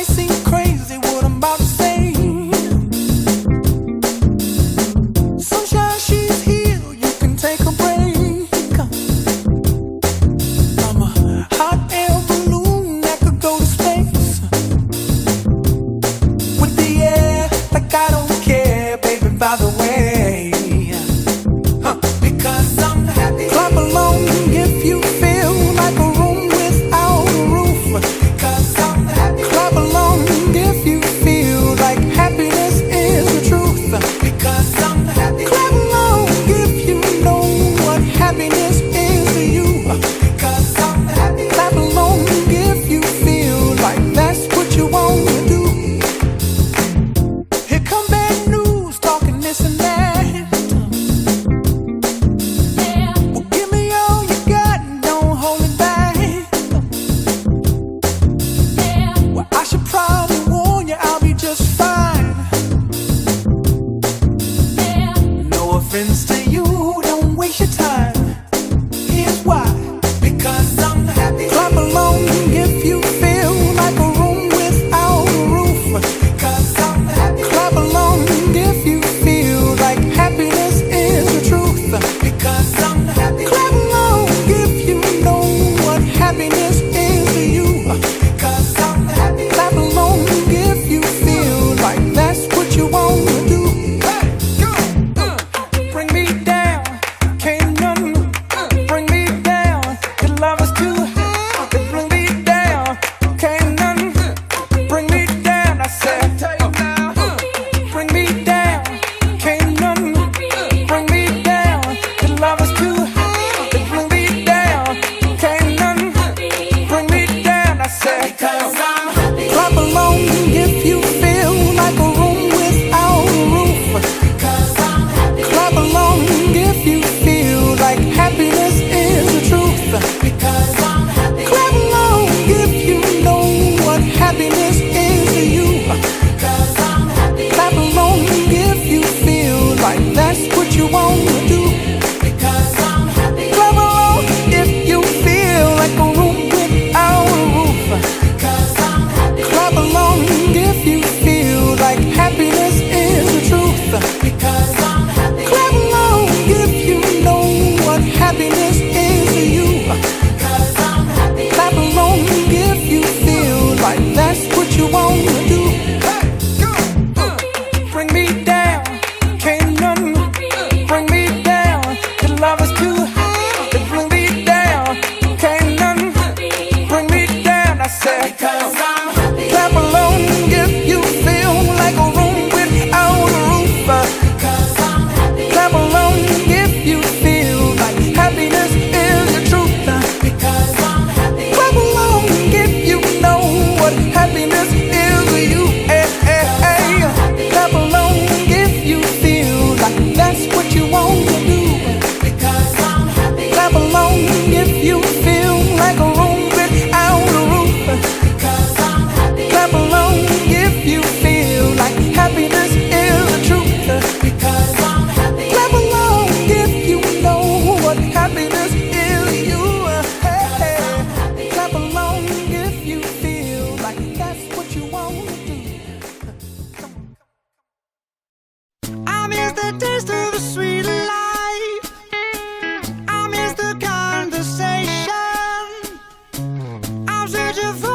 might seem crazy what I'm about to say. Sunshine, she's here, you can take a break. I'm a hot air balloon that could go to space. With the air, like I don't care, baby, by the way. Because I'm happy. Clap along if you feel like a room without a roof. Because I'm happy. Clap along if you feel like happiness is the truth. Because I'm happy. Clap along if you know what happiness is to you. Because I'm happy. Clap along if you feel like that's what you want to do. Here come bad news, talking this and that. Well, give me all you got and don't hold it back. Well, I should probably warn you, I'll be just fine. No offense to you, don't waste your time. Here's why. Because I'm happy. Clap along if you feel like a room without a roof. Because I'm happy. Clap along if you feel like happiness is the truth. Because I'm happy. Clap along if you know what happiness is to you. Because I'm happy. Clap along if you feel like that's what you want to do. Hey, go! Bring me down, can't none bring me down. Your love is too high. Bring me down, can't none bring me down. I said, bring me down, can't none bring me down. Your love is too high. Bring me down, can't none bring me down. I said, because I'm happy. Clap along if you feel like a room without a roof. Because I'm happy. Clap along if you feel like happiness is the truth. Because I'm happy. Clap along if you know what happiness is to you. Because I'm happy. Clap along if you feel like that's what you want to do. Because I'm happy. Clap along if you feel like a room without a roof. Because I'm happy. Clap along if you feel like happiness is the truth. Because I'm happy. Clap along if you know what happiness is to you. Because I'm happy. Clap along if you feel like that's what you want to do. Hey, go! Bring me down, can't none bring me down. Your love is too high. Bring me down, can't none bring me down. I said, because I'm happy. Clap along if you feel like a room without a roof. Because I'm happy. Clap along if you feel like happiness is the truth. Because I'm happy. Clap along if you know what happiness is to you. Hey, hey, hey. Clap along if you feel like that's what you want to do. Because I'm happy. Clap along if you feel like a room without a roof. Because I'm happy. Clap along if you feel like happiness is the truth. Because I'm happy. Clap along if you know what happiness is to you. Hey, hey. Clap along if you feel like that's what you want to do. I miss the taste of the sweet life. I miss the conversation. I'm searching for